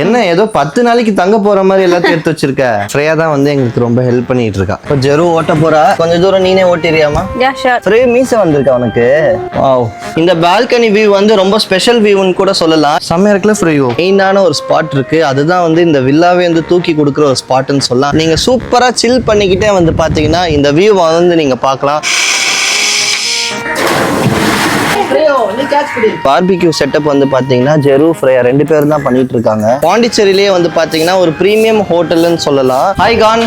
என்ன ஏதோ 10 நாளைக்கு தங்க போற மாதிரி எல்லாத்தையும் எடுத்து வச்சிருக்க. ஃப்ரேயா தான் வந்து எங்களுக்கு ரொம்ப ஹெல்ப் பண்ணிட்டு இருக்கா. இப்போ ஜெரு ஓட்ட போறா, கொஞ்சம் தூரம் நீனே ஓட்டிறியாமா? ஃப்ரேயா மீச வந்திருக்கா உனக்கு. வாவ், இந்த பால்கனி வியூ வந்து ரொம்ப ஸ்பெஷல் வியூன்னு கூட சொல்லலாம். செம்மையா இருக்குல்ல ஃப்ரேயோ. மெயினான ஒரு ஸ்பாட் இருக்கு, அதுதான் வந்து இந்த வில்லாவே வந்து தூக்கி கொடுக்குற ஒரு ஸ்பாட்னு சொல்லலாம். நீங்க சூப்பரா சில் பண்ணிக்கிட்டே வந்து பாத்தீங்கன்னா இந்த வியூ வந்து நீங்க பார்க்கலாம். பார்பிக்யூ செட்டப் வந்து பாத்தீங்கன்னா ஜெரு ஃப்ரேயா 2 பேரும் தான் பண்ணிட்டு இருக்காங்க. பாண்டிச்சேரியிலேயே வந்து பாத்தீங்கன்னா ஒரு பிரீமியம் ஹோட்டல்னு சொல்லலாம். Hi Khan,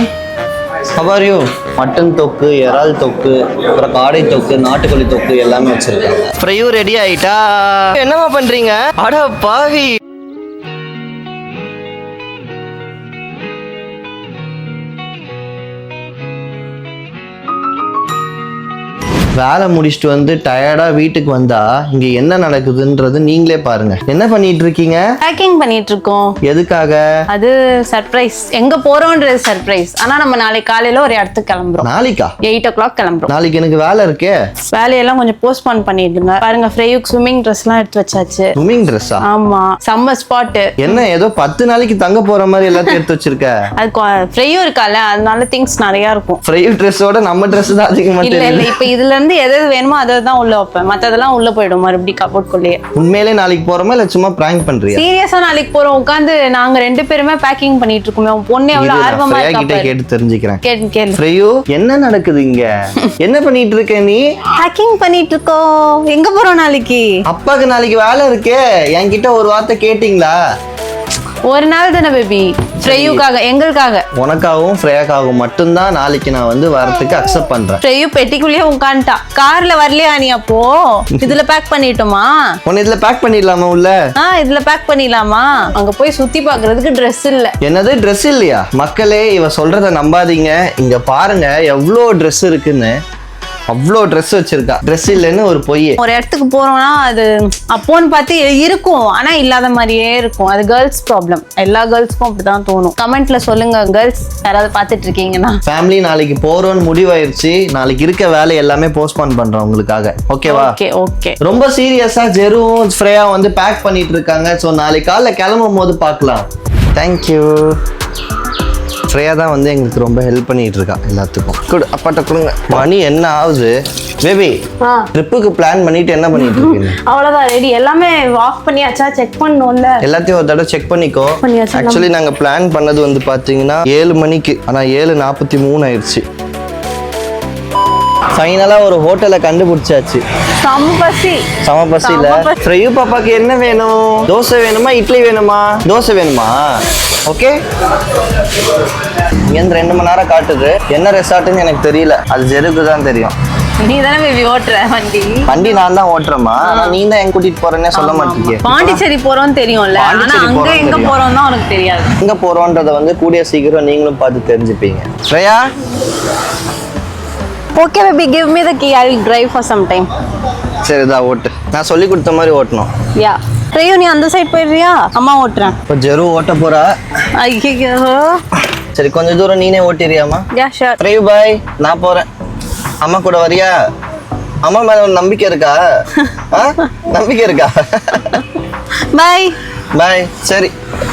how are you? Mutton தொக்கு, இறால் தொக்கு, அப்புறம் காடை தொக்கு, நாட்டுக்கோழி தொக்கு எல்லாமே வச்சிருக்காங்க. ஃப்ரையூ ரெடி ஆயிட்டா? என்னமா பண்றீங்க? அட பாவி, வேலை முடிச்சுட்டு வந்து டயர்டா வீட்டுக்கு வந்தா இங்க என்ன நடக்குதுன்றது நீங்களே பாருங்க. என்ன பண்ணிட்டு இருக்கீங்க? பேக்கிங் பண்ணிட்டு இருக்கோம். எதுக்காக? அது சர்ப்ரைஸ். எங்க போறோம்ன்றது சர்ப்ரைஸ். ஆனா நம்ம நாளைக்கு காலையில ஒரு இடத்துக்கு கிளம்புறோம். நாளைக்கா? 8 o'clock கிளம்புறோம். நாளைக்கு எனக்கு வேலை இருக்கே. வேலையெல்லாம் கொஞ்சம் போஸ்ட்போன் பண்ணிடுங்க. பாருங்க, ஃப்ரேயுக்கு ஸ்விம்மிங் ட்ரெஸ் எல்லாம் எடுத்து வச்சாச்சு. ஸ்விம்மிங் ட்ரெஸ்ஸா? ஆமா, சம்மர் ஸ்பாட். என்ன ஏதோ 10 நாளைக்கு தங்க போற மாதிரி எல்லாத்தையும் எடுத்து வச்சிருக்க. அது ஃப்ரேயும் இருக்கால, அதனால திங்ஸ் நிறைய இருக்கும். ஃப்ரையூ ட்ரெஸ்ஸோட நம்ம ட்ரெஸ் தான் அதிகமா இல்ல தெரியும். இல்ல, இப்ப இதுல இருந்து எது வேணுமோ அதை தான் உள்ள வைப்பேன். மத்ததெல்லாம் உள்ள போயிடும் மறுபடியும் கபோர்ட்குள்ளேயே. உண்மையிலே நாளைக்கு போறோமா இல்ல சும்மா பிராங்க் பண்றியா? சீரியஸா நாளைக்கு போறோம். உட்காந்து நாங்க 2 பேருமே பேக்கிங் பண்ணிட்டு இருக்கோம். உன் பொண்ணு எவ்வளவு ஆர்வமா இருக்கா பாரு. கேட்டு தெரிஞ்சுக்கிறேன். கேளு. ஃப்ரையூ, என்ன நடக்குது இங்க? என்ன பண்ணிட்டு இருக்க நீ? பேக்கிங் பண்ணிட்டு இருக்கோம். எங்க போறோம் நாளைக்கு? அப்பாக்கு நாளைக்கு வேலை இருக்கே. என்கிட்ட ஒரு வார்த்தை கேட்டீங்களா? ஒரு நாள் தானே பேபி. ஃப்ரேயுக்காக, எங்களுக்காக. உனக்காகவும் ஃப்ரேயாக்காகவும் மட்டும்தான் நாளைக்கு நான் வந்து வரதுக்கு அக்செப்ட் பண்றேன். ஃப்ரேயு பெட்டிக்குள்ளேயே உட்காந்துட்டா. கார்ல வரலையா நீ? அப்போ இதுல பேக் பண்ணிட்டோமா? உன்னை இதுல பேக் பண்ணிடலாமா உள்ள? இதுல பேக் பண்ணிடலாமா? அங்க போய் சுத்தி பாக்குறதுக்கு ட்ரெஸ் இல்ல. என்னது ட்ரெஸ் இல்லையா? மக்களே, இவ சொல்றத நம்பாதீங்க. இங்க பாருங்க எவ்வளோ ட்ரெஸ் இருக்குன்னு. அவ்வளோ ட்ரெஸ் வச்சிருக்கா. ட்ரெஸ் இல்லைன்னு ஒரு பொய். ஒரு இடத்துக்கு போறோம்னா அது அப்போன்னு பார்த்து இருக்கும், ஆனா இல்லாத மாதிரியே இருக்கும். அது கேர்ள்ஸ் ப்ராப்ளம். எல்லா கேர்ள்ஸ்க்கும் அப்படிதான் தோணும். கமெண்ட்ல சொல்லுங்க கேர்ள்ஸ் யாராவது பார்த்துட்டு இருக்கீங்கன்னா. ஃபேமிலி நாளைக்கு போறோம்னு முடிவாயிருச்சு. நாளைக்கு இருக்க வேலை எல்லாமே போஸ்ட்போன் பண்றோம் உங்களுக்காக. ஓகேவா? ஓகே. ரொம்ப சீரியஸா ஜெருவும் ஃப்ரேயா வந்து பேக் பண்ணிட்டு இருக்காங்க. ஸோ நாளைக்கு காலைல கிளம்பும் போது பார்க்கலாம். தேங்க்யூ. ஃப்ரேயா தான் வந்து எங்களுக்கு ரொம்ப ஹெல்ப் பண்ணிட்டு இருக்கா எல்லாத்துக்கும். குடு, அப்பாட்ட கொடுங்க. மணி என்ன ஆகுது பேபி? ட்ரிப்புக்கு பிளான் பண்ணிட்டு என்ன பண்ணிட்டு இருக்கீங்க? அவ்வளவுதான், ரெடி. எல்லாமே ஆஃப் பண்ணியாச்சா? செக் பண்ணணும்ல. எல்லாத்தையும் ஒரு தடவை செக் பண்ணிக்கோ. ஆக்சுவலி நாங்க பிளான் பண்ணது வந்து பாத்தீங்கன்னா 7 மணிக்கு, ஆனா 7:43 ஆயிடுச்சு. ஃபைனலா ஒரு ஹோட்டலை கண்டுபிடிச்சாச்சு. சமபசில ஃப்ரையூ பாப்பாக்கு என்ன வேணும்? தோசை வேணுமா இட்லி வேணுமா? தோசை வேணுமா? ஓகே. இங்க 2 மணி நேரம் காட்டுது. என்ன ரெசார்ட்னு எனக்கு தெரியல, அது ஜெருக்கு தான் தெரியும். நீ தானே பேபி ஓட்டுற வண்டி நான் தான் ஓட்டுறேமா. ஆனா நீ தான் என் கூட்டிட்டு போறேன்னே சொல்ல மாட்டீங்க. பாண்டிச்சேரி போறோம்னு தெரியும்ல, ஆனா அங்க எங்க போறோம் தான் உனக்கு தெரியாது. எங்க போறோம்ன்றத வந்து கூடிய சீக்கிரம் நீங்களும் பார்த்து தெரிஞ்சுப்பீங்க. Shreya, okay baby, give me the key. I will drive for some time. சரிதா, ஓட்டு. நான் சொல்லி கொடுத்த மாதிரி ஓட்டணும். யா. ஃப்ரேயு, நீ அந்த சைடு போயிடுறியா? அம்மா ஓட்டுறேன். இப்போ ஜெரு ஓட்ட போறா. ஐயோ. சரி, கொஞ்சம் தூரம் நீனே ஓட்டிறியாமா? Yeah sure. ஃப்ரையூ பாய், நான் போறேன். அம்மா கூட வரியா? அம்மா மேல ஒரு நம்பிக்கை இருக்கா? நம்பிக்கை இருக்கா? Bye bye. சரி,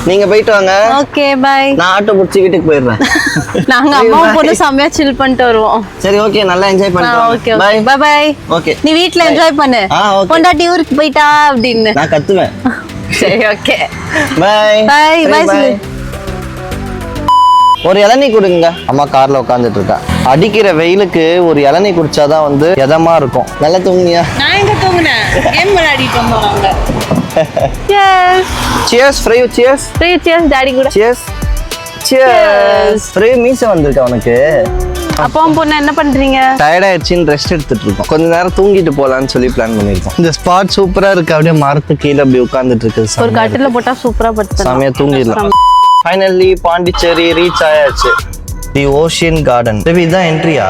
நீங்க போயிட்டு வாங்க. Okay bye. நான் ஆட்டோ பிடிச்சி வீட்டுக்கு போயிடுறேன். நாங்க அம்மாவும் பொண்ணு செம்மையா சில் பண்ணிட்டு வருவோம். சரி, ஓகே, நல்லா என்ஜாய் பண்ணிட்டு okay bye bye bye. Okay, நீ வீட்ல என்ஜாய் பண்ணு. ஓகே. பொண்டாட்டி ஊருக்கு போயிட்டா அப்படின்னு நான் கத்துவேன். சரி, ஓகே பை பை பை. ஒரு இளநீ குடுங்க. அம்மா கார்ல உட்காந்துட்டு இருக்கா. அடிக்கிற வெயிலுக்கு ஒரு இளநீ குடிச்சாதான் வந்து எதமா இருக்கும். நல்லா தூங்குனியா? நான் எங்க தூங்குனேன்? கேம் விளையாடிட்டு வந்தோம் நாங்க. Cheers ஃப்ரையூ. Cheers. Cheers டாடி கூட. Cheers. Cheers. ஃப்ரையூ மீச வந்திருக்கா உனக்கு. அப்பாவும் பொண்ணு என்ன பண்றீங்க? டயர்ட் ஆயிடுச்சுன்னு ரெஸ்ட் எடுத்துட்டு இருக்கோம். கொஞ்ச நேரம் தூங்கிட்டு போலான்னு சொல்லி பிளான் பண்ணிருக்கோம். இந்த ஸ்பாட் சூப்பரா இருக்கு. அப்படியே மரத்து கீழே அப்படி உட்கார்ந்துட்டு இருக்கு. ஒரு கட்டில போட்டா சூப்பரா படுத்து சாமியா தூங்கிடலாம். ஃபைனலி பாண்டிச்சேரி ரீச் ஆயாச்சு. தி ஓஷியன் கார்டன். பேபி, இதான் என்ட்ரியா?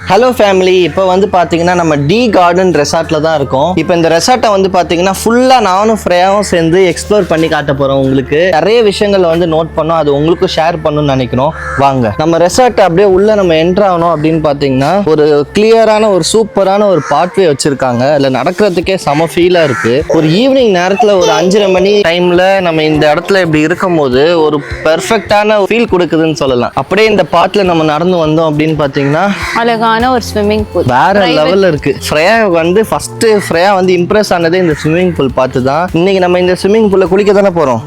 ஹலோ ஃபேமிலி, இப்போ வந்து பார்த்தீங்கன்னா நம்ம டி கார்டன் ரெசார்ட்டில் தான் இருக்கோம். இப்போ இந்த ரெசார்ட்டை வந்து பார்த்தீங்கன்னா ஃபுல்லாக நானும் ஃப்ரேயாவும் சேர்ந்து எக்ஸ்ப்ளோர் பண்ணி காட்ட போகிறோம். உங்களுக்கு நிறைய விஷயங்களை வந்து நோட் பண்ணோம், அது உங்களுக்கும் ஷேர் பண்ணணும்னு நினைக்கிறோம். வாங்க நம்ம ரெசார்ட் அப்படியே உள்ள நம்ம என்ட்ரு ஆகணும். அப்படின்னு பார்த்தீங்கன்னா ஒரு கிளியரான ஒரு சூப்பரான ஒரு பாத்வே வச்சுருக்காங்க. அதில் நடக்கிறதுக்கே செம ஃபீலாக இருக்குது. ஒரு ஈவினிங் நேரத்தில் ஒரு 5:30 மணி டைமில் நம்ம இந்த இடத்துல இப்படி இருக்கும்போது ஒரு பெர்ஃபெக்டான ஃபீல் கொடுக்குதுன்னு சொல்லலாம். அப்படியே இந்த பாத்தில் நம்ம நடந்து வந்தோம் அப்படின்னு பார்த்தீங்கன்னா அழகான ஒரு ஸ்விம்மிங் பூல் வேற லெவல்ல இருக்கு. ஃப்ரேயா வந்து ஃபர்ஸ்ட் ஃப்ரேயா வந்து இம்ப்ரெஸ் ஆனதே இந்த ஸ்விம்மிங் பூல் பார்த்து தான். இன்னைக்கு நம்ம இந்த ஸ்விம்மிங் பூல்ல குளிக்க தானே போறோம்.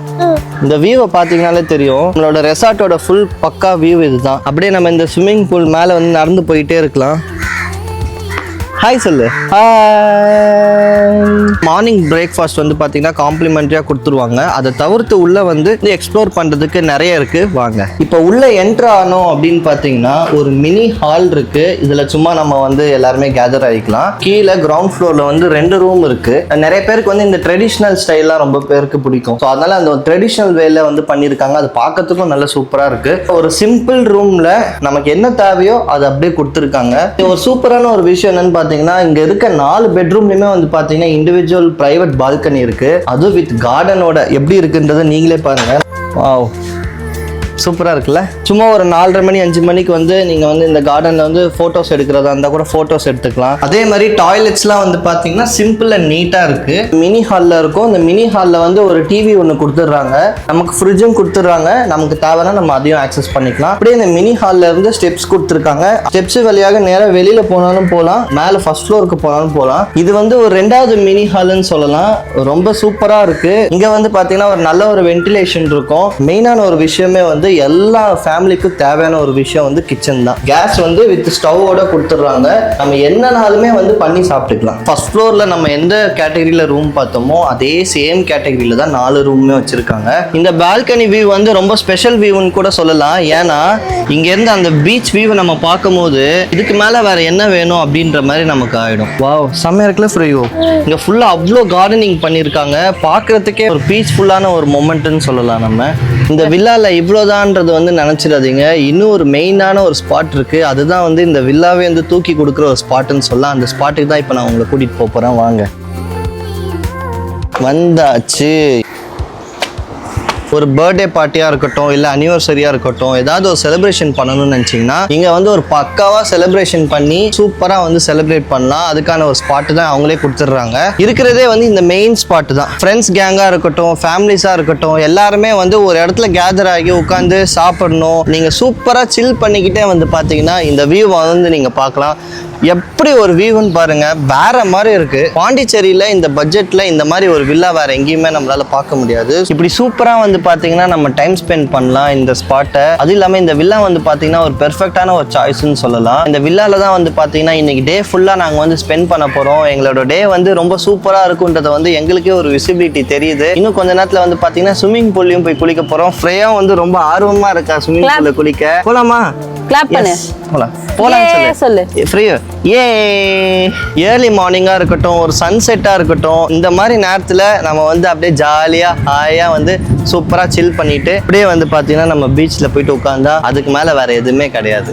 இந்த வியூவை பார்த்தீங்கன்னாலே தெரியும், நம்மளோட ரெசார்ட்டோட ஃபுல் பக்கா வியூ இதுதான். அப்படியே நம்ம இந்த ஸ்விம்மிங் பூல் மேலே வந்து நடந்து போயிட்டே இருக்கலாம். ஹாய் சொல்லு. மார்னிங் பிரேக்ஃபாஸ்ட் வந்து பார்த்தீங்கன்னா காம்ப்ளிமெண்ட்ரியாக கொடுத்துருவாங்க. அதை தவிர்த்து உள்ள வந்து எக்ஸ்ப்ளோர் பண்ணுறதுக்கு நிறைய இருக்கு. வாங்க இப்போ உள்ள என்ட்ரு ஆனோம் அப்படின்னு பார்த்தீங்கன்னா ஒரு மினி ஹால் இருக்கு. இதில் சும்மா நம்ம வந்து எல்லாருமே கேதர் ஆகிக்கலாம். கீழே கிரவுண்ட் ஃப்ளோரில் வந்து 2 ரூம் இருக்கு. நிறைய பேருக்கு வந்து இந்த ட்ரெடிஷ்னல் ஸ்டைல்லாம் ரொம்ப பேருக்கு பிடிக்கும். ஸோ அதனால அந்த ட்ரெடிஷ்னல் வேல வந்து பண்ணியிருக்காங்க. அது பார்க்கறதுக்கும் நல்ல சூப்பராக இருக்கு. ஒரு சிம்பிள் ரூம்ல நமக்கு என்ன தேவையோ அதை அப்படியே கொடுத்துருக்காங்க. ஒரு சூப்பரான ஒரு விஷயம் என்னன்னு பார்த்தீங்கன்னா இங்க இருக்க 4 பெட்ரூம்லயுமே வந்து பாத்தீங்கன்னா இண்டிவிஜுவல் பிரைவேட் பால்கனி இருக்கு. அதுவும் வித் கார்டனோட எப்படி இருக்குன்றதை நீங்களே பாருங்க. வாவ், சூப்பராக இருக்குல்ல. சும்மா ஒரு 4:30 மணி 5 மணிக்கு வந்து நீங்கள் வந்து இந்த கார்டனில் வந்து ஃபோட்டோஸ் எடுக்கிறதா இருந்தால் கூட ஃபோட்டோஸ் எடுத்துக்கலாம். அதே மாதிரி டாய்லெட்ஸ்லாம் வந்து பார்த்தீங்கன்னா சிம்பிள் அண்ட் நீட்டாக இருக்குது. மினி ஹாலில் இருக்கும். இந்த மினி ஹாலில் வந்து ஒரு டிவி ஒன்று கொடுத்துட்றாங்க. நமக்கு ஃப்ரிட்ஜும் கொடுத்துட்றாங்க. நமக்கு தேவைன்னா நம்ம அதையும் ஆக்சஸ் பண்ணிக்கலாம். அப்படியே இந்த மினி ஹாலில் இருந்து ஸ்டெப்ஸ் கொடுத்துருக்காங்க. ஸ்டெப்ஸ் வழியாக நேராக வெளியில் போனாலும் போகலாம், மேலே ஃபர்ஸ்ட் ஃப்ளோருக்கு போனாலும் போகலாம். இது வந்து ஒரு 2வது மினி ஹால்னு சொல்லலாம். ரொம்ப சூப்பராக இருக்குது. இங்கே வந்து பார்த்தீங்கன்னா ஒரு நல்ல ஒரு வென்டிலேஷன் இருக்கும். மெயினான ஒரு விஷயமே வந்து எல்லா ஃபேமிலிக்கும் தேவையான ஒரு விஷயம் வந்து கிச்சன் தான். கேஸ் வந்து வித் ஸ்டவ்வோட கொடுத்துட்றாங்க. நம்ம என்னனாலுமே வந்து பண்ணி சாப்பிட்டுக்கலாம். ஃபர்ஸ்ட் ஃப்ளோர்ல நம்ம எந்த கேட்டகரியில ரூம் பார்த்தோமோ அதே சேம் கேட்டகரியில தான் 4 ரூமுமே வச்சிருக்காங்க. இந்த பால்கனி வியூ வந்து ரொம்ப ஸ்பெஷல் வியூன்னு கூட சொல்லலாம். ஏன்னா இங்க இருந்து அந்த பீச் வியூ நம்ம பார்க்கும்போது இதுக்கு மேல வேற என்ன வேணும் அப்படின்ற மாதிரி நமக்கு ஆயிடும். வாவ், செம்மையா இருக்குல்ல ஃப்ரீயோ. இங்க ஃபுல்லா அவ்வளோ கார்டனிங் பண்ணியிருக்காங்க. பார்க்கறதுக்கே ஒரு பீஸ்ஃபுல்லான ஒரு மொமெண்ட்னு சொல்லலாம். நம்ம இந்த வில்லால இவ்வளோதான்றது வந்து நினச்சிடாதீங்க. இன்னும் ஒரு மெயினான ஒரு ஸ்பாட் இருக்குது. அதுதான் வந்து இந்த வில்லாவே வந்து தூக்கி கொடுக்குற ஒரு ஸ்பாட்டுன்னு சொல்லலாம். அந்த ஸ்பாட்டுக்கு தான் இப்போ நான் உங்களை கூட்டிகிட்டு போகிறேன். வாங்க, வந்தாச்சு. ஒரு பர்த்டே பார்ட்டியாக இருக்கட்டும், இல்லை அனிவர்சரியாக இருக்கட்டும், ஏதாவது ஒரு செலிப்ரேஷன் பண்ணணும்னு நினச்சிங்கன்னா இங்கே வந்து ஒரு பக்காவாக செலிப்ரேஷன் பண்ணி சூப்பராக வந்து செலிப்ரேட் பண்ணலாம். அதுக்கான ஒரு ஸ்பாட்டு தான் அவங்களே கொடுத்துட்றாங்க. இருக்கிறதே வந்து இந்த மெயின் ஸ்பாட்டு தான். ஃப்ரெண்ட்ஸ் கேங்காக இருக்கட்டும், ஃபேமிலிஸாக இருக்கட்டும், எல்லாருமே வந்து ஒரு இடத்துல கேதர் ஆகி உட்காந்து சாப்பிடணும். நீங்கள் சூப்பராக சில் பண்ணிக்கிட்டே வந்து பார்த்தீங்கன்னா இந்த வியூவை வந்து நீங்கள் பார்க்கலாம். எப்படி ஒரு வியூன்னு பாருங்க, வேற மாதிரி இருக்கு. பாண்டிச்சேரியில இந்த பட்ஜெட்ல இந்த மாதிரி ஒரு வில்லா வேற எங்கேயுமே நம்மளால பார்க்க முடியாது. இப்படி சூப்பரா வந்து பாத்தீங்கன்னா நம்ம டைம் ஸ்பெண்ட் பண்ணலாம் இந்த ஸ்பாட்டை. அது இல்லாம இந்த வில்லா வந்து பாத்தீங்கன்னா ஒரு பெர்ஃபெக்டான ஒரு சாய்ஸ்ன்னு சொல்லலாம். இந்த வில்லால தான் வந்து பாத்தீங்கன்னா இன்னைக்கு டே ஃபுல்லா நாங்க வந்து ஸ்பெண்ட் பண்ண போறோம். எங்களோட டே வந்து ரொம்ப சூப்பரா இருக்குன்றத வந்து எங்களுக்கே ஒரு விசிபிலிட்டி தெரியுது. இன்னும் கொஞ்ச நேரத்துல வந்து பாத்தீங்கன்னா ஸ்விம்மிங் பூல்லையும் போய் குளிக்க போறோம். ஃப்ரேயா வந்து ரொம்ப ஆர்வமா இருக்கா ஸ்விம்மிங் பூல்ல குளிக்க. போலாமா? கிளாப் பண்ணு. போலாம் சொல்லு. ஃப்ரீயா ஏர்லி மார்னிங்காக இருக்கட்டும், ஒரு சன்செட்டாக இருக்கட்டும், இந்த மாதிரி நேரத்தில் நம்ம வந்து அப்படியே ஜாலியாக ஹாயாக வந்து சூப்பராக சில் பண்ணிட்டு அப்படியே வந்து பார்த்தீங்கன்னா நம்ம பீச்சில் போயிட்டு உட்காந்தா அதுக்கு மேலே வேற எதுவுமே கிடையாது.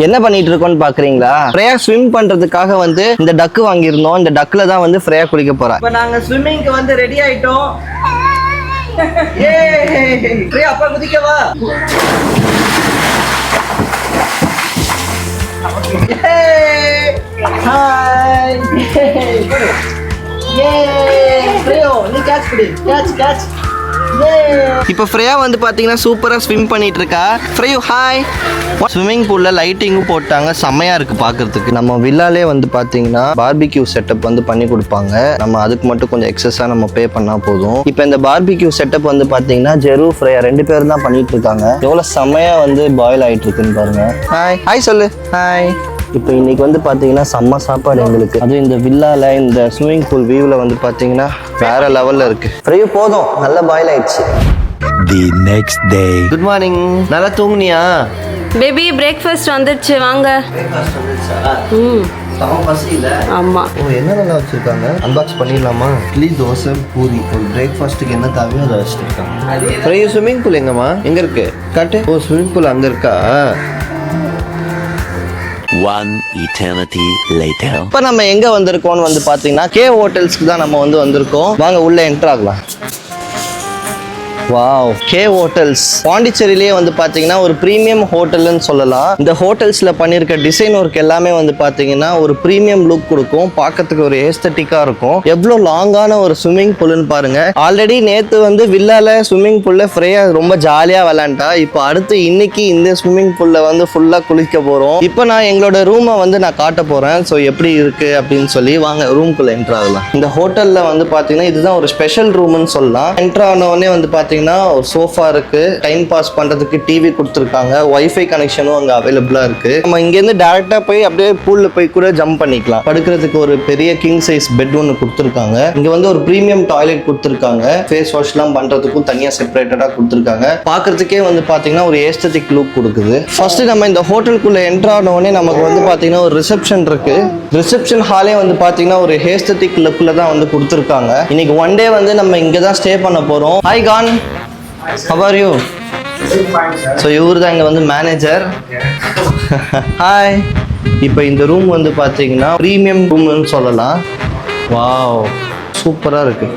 என்ன பண்ணிட்டு இருக்கோம்னு பாக்குறீங்களா? ஃப்ரேயா ஸ்விம் பண்றதுக்காக வந்து இந்த டக்கு வாங்கியிருந்தோம். இந்த டக்குல தான் வந்து ஃப்ரேயா குளிக்க போறா. இப்போ நாங்க ஸ்விம்மிங்க்கு வந்து ரெடி ஆயிட்டோம். ஃப்ரேயா அப்பா குதிக்கவா? ஹாய். ஃப்ரேயா நீ கேட்ச் பிடி. கேட்ச். இப்போ ஃப்ரேயா வந்து பார்த்தீங்கன்னா சூப்பராக ஸ்விம் பண்ணிட்டு இருக்கா. ஃப்ரேயோ ஹாய். ஸ்விம்மிங் பூலில் லைட்டிங்கும் போட்டாங்க, செம்மையாக இருக்குது பார்க்குறதுக்கு. நம்ம வில்லாலே வந்து பார்த்தீங்கன்னா பார்பிக்யூ செட்டப் வந்து பண்ணி கொடுப்பாங்க. நம்ம அதுக்கு மட்டும் கொஞ்சம் எக்ஸஸாக நம்ம பே பண்ணால் போதும். இப்போ இந்த பார்பிக்யூ செட்டப் வந்து பார்த்தீங்கன்னா ஜெரு ஃப்ரேயா 2 பேர் தான் பண்ணிட்டு இருக்காங்க. எவ்வளோ செம்மையாக வந்து பாயில் ஆகிட்டு இருக்குன்னு பாருங்க. ஹாய் சொல்லு. ஹாய். இப்போ இன்னைக்கு வந்து பார்த்தீங்கன்னா செம்ம சாப்பாடு எங்களுக்கு. அதுவும் இந்த வில்லால இந்த ஸ்விம்மிங் பூல் வியூவில் வந்து பார்த்தீங்கன்னா வேற லெவலில் இருக்கு. ஃப்ரீ போதும், நல்லா பாயில் ஆயிடுச்சு. The next day. Good morning. நல்லா தூங்குனியா? பேபி பிரேக்ஃபாஸ்ட் வந்துருச்சு, வாங்க. பிரேக்ஃபாஸ்ட் வந்துருச்சா? செம பசி இல்ல? ஆமா. ஓ, என்ன நல்லா வச்சிருக்காங்க? அன்பாக்ஸ் பண்ணிடலாமா? இட்லி, தோசை, பூரி. ஒரு பிரேக்ஃபாஸ்ட்டுக்கு என்ன தேவையோ அதை வச்சிருக்காங்க. ஸ்விம்மிங் பூல் எங்கம்மா? எங்க இருக்கு? காட்டு. ஓ, ஸ்விம்மிங் பூல் அங்க இருக்கா? One eternity later. இப்போ நம்ம எங்க வந்திருக்கோம்னு வந்து பாத்தீங்கன்னா கே ஹோட்டல்ஸ்க்கு தான் நம்ம வந்து வந்திருக்கோம். வாங்க உள்ள என்டர் ஆகலாம். வாவ், கே ஹோட்டல்ஸ் பாண்டிச்சேரியிலேயே வந்து பாத்தீங்கன்னா ஒரு ப்ரீமியம் ஹோட்டல்னு சொல்லலாம். இந்த ஹோட்டல்ஸ்ல பண்ணிருக்க டிசைன் ஒர்க் எல்லாமே வந்து பாத்தீங்கன்னா ஒரு ப்ரீமியம் லுக் கொடுக்கும், பார்க்கறதுக்கு ஒரு ஏஸ்தட்டிக்கா இருக்கும். எவ்வளவு லாங்கான ஒரு ஸ்விம்மிங் பூல்னு பாருங்க. ஆல்ரெடி நேத்து வந்து வில்லால ஸ்விம்மிங் பூல்ல ஃப்ரீயா ரொம்ப ஜாலியா விளையாண்டா. இப்போ அடுத்து இன்னைக்கு இந்த ஸ்விம்மிங் பூல்ல வந்து ஃபுல்லா குளிக்க போறோம். இப்போ நான் எங்களோட ரூமை வந்து நான் காட்ட போறேன். ஸோ எப்படி இருக்கு அப்படின்னு சொல்லி வாங்க ரூம்குள்ள என்டர் ஆகலாம். இந்த ஹோட்டல்ல வந்து பாத்தீங்கன்னா இதுதான் ஒரு ஸ்பெஷல் ரூம்னு சொல்லலாம். என்டர் ஆன உடனே வந்து பாத்தீங்கன்னா ஒரு சோஃபா இருக்கு, டைம் பாஸ் பண்றதுக்கு டிவி கொடுத்துருக்காங்க, வைஃபை கனெக்ஷனும் அங்க அவைலபிளா இருக்கு. நம்ம இங்க இருந்து டைரக்டா போய் அப்படியே பூல்ல போய் கூட ஜம்ப் பண்ணிக்கலாம். படுக்கிறதுக்கு ஒரு பெரிய கிங் சைஸ் பெட் ஒன்று கொடுத்துருக்காங்க. இங்க வந்து ஒரு பிரீமியம் டாய்லெட் கொடுத்துருக்காங்க. ஃபேஸ் வாஷ் எல்லாம் பண்றதுக்கும் தனியா செப்பரேட்டடா கொடுத்துருக்காங்க. பாக்குறதுக்கே வந்து பாத்தீங்கன்னா ஒரு ஏஸ்தட்டிக் லுக் கொடுக்குது. ஃபர்ஸ்ட் நம்ம இந்த ஹோட்டலுக்குள்ள என்டர் ஆன உடனே நமக்கு வந்து பாத்தீங்கன்னா ஒரு ரிசப்ஷன் இருக்கு. ரிசப்ஷன் ஹாலே வந்து பாத்தீங்கன்னா ஒரு ஏஸ்தட்டிக் லுக்ல தான் வந்து கொடுத்துருக்காங்க. இன்னைக்கு ஒன் டே வந்து நம்ம இங்க தான் ஸ்டே பண்ண போறோம். Hi Khan, how are you? So இவர் தான் இங்கே வந்து மேனேஜர். ஹாய். இப்போ இந்த ரூம் வந்து பார்த்தீங்கன்னா ப்ரீமியம் ரூம்னு சொல்லலாம். வாவ், சூப்பராக இருக்கு.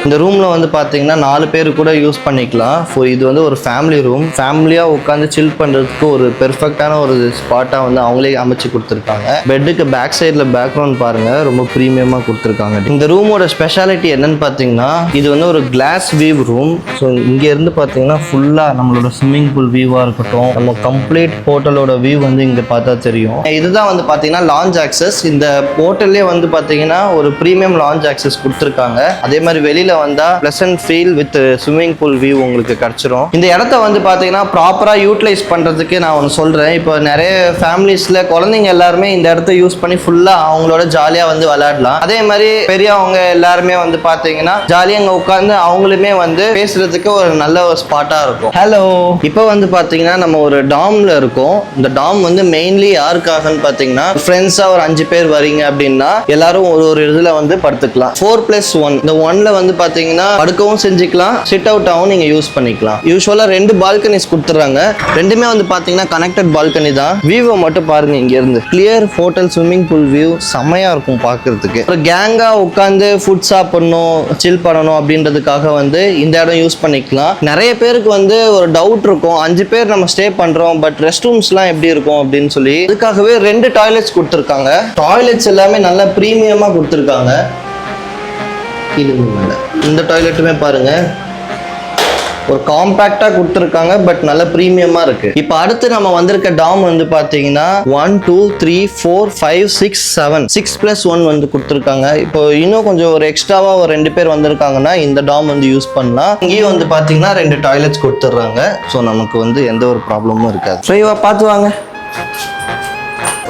இந்த ரூமில் வந்து பார்த்தீங்கன்னா 4 பேர் கூட யூஸ் பண்ணிக்கலாம். ஸோ இது வந்து ஒரு ஃபேமிலி ரூம். ஃபேமிலியாக உட்காந்து சில் பண்ணுறதுக்கு ஒரு பெர்ஃபெக்டான ஒரு ஸ்பாட்டாக வந்து அவங்களே அமைச்சு கொடுத்துருக்காங்க. பெட்டுக்கு பேக் சைடில் பேக்ரவுண்ட் பாருங்கள், ரொம்ப ப்ரீமியமாக கொடுத்துருக்காங்க. இந்த ரூமோட ஸ்பெஷாலிட்டி என்னன்னு பார்த்தீங்கன்னா இது வந்து ஒரு கிளாஸ் வியூ ரூம். ஸோ இங்கேருந்து பார்த்தீங்கன்னா ஃபுல்லாக நம்மளோட ஸ்விம்மிங் பூல் வியூவாக இருக்கட்டும், நம்ம கம்ப்ளீட் ஹோட்டலோட வியூ வந்து இங்கே பார்த்தா தெரியும். இதுதான் வந்து பார்த்தீங்கன்னா லான்ச் ஆக்சஸ். இந்த ஹோட்டல்லே வந்து பார்த்தீங்கன்னா ஒரு ப்ரீமியம் லான்ச் ஆக்சஸ் கொடுத்துருக்காங்க. அதே மாதிரி வெளியில வந்தா pleasant feel with swimming pool view உங்களுக்கு கிடைச்சிரும். இந்த இடத்த வந்து பாத்தீங்கன்னா ப்ராப்பரா யூட்டிலைஸ் பண்றதுக்கு நான் ஒன்று சொல்றேன். இப்போ நிறைய ஃபேமிலிஸ்ல குழந்தைங்க எல்லாருமே இந்த இடத்த யூஸ் பண்ணி ஃபுல்லா அவங்களோட ஜாலியா வந்து விளையாடலாம். அதே மாதிரி பெரியவங்க எல்லாருமே வந்து பாத்தீங்கன்னா ஜாலியா அங்க உட்கார்ந்து அவங்களுமே வந்து பேசுறதுக்கு ஒரு நல்ல ஒரு ஸ்பாட்டா இருக்கும். ஹலோ, இப்போ வந்து பாத்தீங்கன்னா நம்ம ஒரு டாம்ல இருக்கோம். இந்த டாம் வந்து மெயின்லி யாருக்காகன்னு பாத்தீங்கன்னா ஃப்ரெண்ட்ஸா ஒரு 5 பேர் வரீங்க அப்படின்னா எல்லாரும் ஒரு இதுல வந்து படுத்துக்கலாம். 4+1. இந்த 1ல வந்து பாத்தீங்கன்னா படுக்கவும் செஞ்சுக்கலாம், சிட் அவுட்டாகவும் நீங்க யூஸ் பண்ணிக்கலாம். யூஸ்வலா 2 பால்கனிஸ் கொடுத்துறாங்க. ரெண்டுமே வந்து பாத்தீங்கன்னா கனெக்டட் பால்கனி தான். வியூவை மட்டும் பாருங்க, இங்க இருந்து clear hotel swimming pool view செமையா இருக்கும் பார்க்கிறதுக்கு. ஒரு கேங்கா உட்காந்து ஃபுட் சாப்பிடணும், சில் பண்ணணும் அப்படின்றதுக்காக வந்து இந்த இடம் யூஸ் பண்ணிக்கலாம். நிறைய பேருக்கு வந்து ஒரு டவுட் இருக்கும், 5 பேர் நம்ம ஸ்டே பண்றோம், பட் ரெஸ்ட் ரூம்ஸ்லாம் எப்படி இருக்கும் அப்படின்னு சொல்லி அதுக்காகவே 2 டாய்லெட்ஸ் கொடுத்துருக்காங்க. டாய்லெட்ஸ் எல்லாமே நல்லா ப்ரீமியமா கொடுத்துருக்காங்க. இந்த டாய்லெட்டுமே பாருங்க ஒரு காம்பேக்டா கொடுத்துருக்காங்க, பட் நல்ல ப்ரீமியமா இருக்கு. இப்போ அடுத்து நம்ம வந்திருக்க டாம் வந்து பாத்தீங்கன்னா 1 2 3 4 5 6 7 6+1 வந்து கொடுத்துருக்காங்க. இப்போ இன்னும் கொஞ்சம் ஒரு எக்ஸ்ட்ராவா ஒரு 2 பேர் வந்திருக்காங்கன்னா இந்த டாம் வந்து யூஸ் பண்ணலாம். இங்கேயும் வந்து பாத்தீங்கன்னா 2 டாய்லெட்ஸ் கொடுத்துட்றாங்க. ஸோ நமக்கு வந்து எந்த ஒரு ப்ராப்ளமும் இருக்காது. ஸோ இவ பார்த்து வாங்க.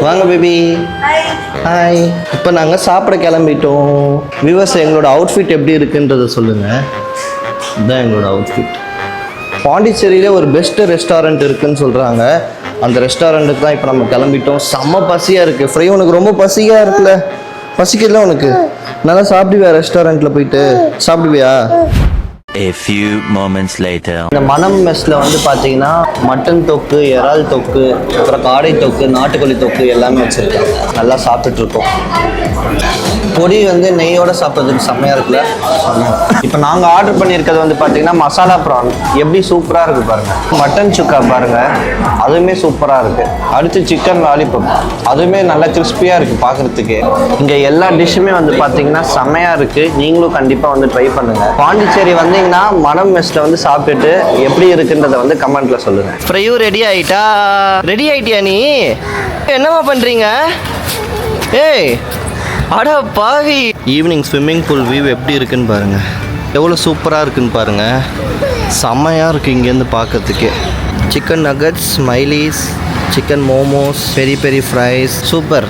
வாங்க பேபி. ஹாய். இப்போ நாங்கள் சாப்பிட கிளம்பிட்டோம். வியூவர்ஸ், எங்களோட அவுட்ஃபிட் எப்படி இருக்குன்றதை சொல்லுங்க. இதுதான் எங்களோட அவுட்ஃபிட். பாண்டிச்சேரியிலே ஒரு பெஸ்ட் ரெஸ்டாரண்ட் இருக்குன்னு சொல்கிறாங்க. அந்த ரெஸ்டாரண்ட்டுக்கு தான் இப்போ நம்ம கிளம்பிட்டோம். செம்ம பசியாக இருக்குது. ஃப்ரை, உனக்கு ரொம்ப பசியாக இருக்குல்ல? பசிக்கல உனக்கு? நல்லா சாப்பிடுவியா? ரெஸ்டாரண்ட்டில் போயிட்டு சாப்பிடுவியா? A few moments later. இந்த மனம் மெஸ்ல வந்து பாத்தீங்கன்னா மட்டன் தொக்கு, இறால் தொக்கு, அப்புறம் காடை தொக்கு, நாட்டுக்கோழி தொக்கு எல்லாமே வச்சிருக்காங்க. நல்லா சாப்பிட்டுட்டு இருக்கோம். பொடி வந்து நெய்யோட சாப்பிட்றதுக்கு செம்மையா இருக்குல்ல? இப்போ நாங்கள் ஆர்டர் பண்ணியிருக்கிறது வந்து பார்த்தீங்கன்னா மசாலா ப்ரான். எப்படி சூப்பராக இருக்கு பாருங்க. மட்டன் சுக்கா பாருங்க, அதுவுமே சூப்பராக இருக்கு. அடுத்து சிக்கன் லாலிபாப், அதுவுமே நல்லா கிறிஸ்பியாக இருக்கு பார்க்கறதுக்கு. இங்கே எல்லா டிஷ்ஷுமே வந்து பார்த்தீங்கன்னா செம்மையா இருக்கு. நீங்களும் கண்டிப்பாக வந்து ட்ரை பண்ணுங்க. பாண்டிச்சேரி வந்தீங்கன்னா மனம் மெஸ்ல வந்து சாப்பிட்டுட்டு எப்படி இருக்குன்றதை வந்து கமெண்ட்ல சொல்லுங்க. ஃப்ரையும் ரெடி ஆயிட்டா? ரெடி ஆயிட்டியா நீ? என்னமா பண்றீங்க? ஏய் அட பாவி. ஈவினிங் ஸ்விம்மிங் பூல் வியூ எப்படி இருக்குன்னு பாருங்க, எவ்வளோ சூப்பராக இருக்குன்னு பாருங்க. செம்மையாக இருக்குது இங்கேருந்து பார்க்கறதுக்கே. Chicken nuggets, smileys, chicken momos, peri peri fries, super.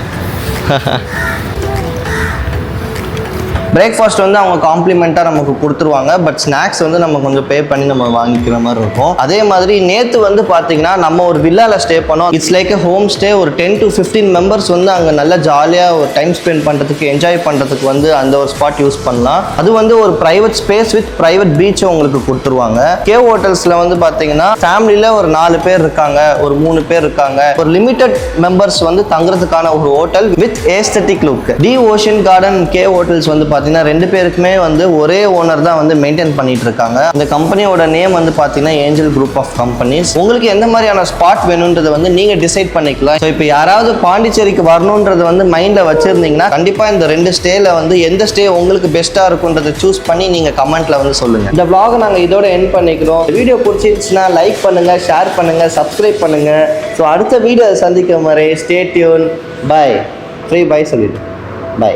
Breakfast வந்து அவங்க காம்ப்ளிமெண்ட்டாக நமக்கு கொடுத்துருவாங்க. பட் ஸ்நாக்ஸ் வந்து நம்ம கொஞ்சம் பே பண்ணி நம்ம வாங்கிக்கிற மாதிரி இருக்கும். அதே மாதிரி நேற்று வந்து பார்த்தீங்கன்னா நம்ம ஒரு வில்லாவில் ஸ்டே பண்ணோம். It's like a home stay. ஒரு 10 to 15 மெம்பர்ஸ் வந்து அங்கே நல்லா ஜாலியாக ஒரு டைம் ஸ்பெண்ட் பண்ணுறதுக்கு என்ஜாய் பண்ணுறதுக்கு வந்து அந்த ஒரு ஸ்பாட் யூஸ் பண்ணலாம். அது வந்து ஒரு ப்ரைவேட் ஸ்பேஸ் வித் ப்ரைவேட் பீச்சும் உங்களுக்கு கொடுத்துருவாங்க. கேவ் ஹோட்டல்ஸில் வந்து பார்த்தீங்கன்னா ஃபேமிலியில் ஒரு 4 பேர் இருக்காங்க, ஒரு 3 பேர் இருக்காங்க, ஒரு லிமிட்டட் மெம்பர்ஸ் வந்து தங்குறதுக்கான ஒரு hotel with aesthetic look. The ocean garden cave hotels வந்து பார்த்தீங்கன்னா 2 பேருக்குமே வந்து ஒரே ஓனர் தான் வந்து மெயின்டைன் பண்ணிட்டு இருக்காங்க. இந்த கம்பெனியோட நேம் வந்து பார்த்தீங்கன்னா ஏஞ்சல் குரூப் ஆஃப் கம்பெனிஸ். உங்களுக்கு எந்த மாதிரியான ஸ்பாட் வேணும்ன்றதை வந்து நீங்கள் டிசைட் பண்ணிக்கலாம். ஸோ இப்போ யாராவது பாண்டிச்சேரிக்கு வரணுன்றது வந்து மைண்டில் வச்சுருந்தீங்கன்னா கண்டிப்பாக இந்த 2 ஸ்டேல வந்து எந்த ஸ்டே உங்களுக்கு பெஸ்ட்டாக இருக்குன்றதை சூஸ் பண்ணி நீங்கள் கமெண்ட்டில் வந்து சொல்லுங்கள். இந்த vlog நாங்கள் இதோட எண்ட் பண்ணிக்கிறோம். வீடியோ பிடிச்சிருந்துச்சுன்னா லைக் பண்ணுங்கள், ஷேர் பண்ணுங்கள், சப்ஸ்கிரைப் பண்ணுங்கள். ஸோ அடுத்த வீடியோ சந்திக்கும் வரை stay tune. Bye. Free bye சொல்லிடு. பை.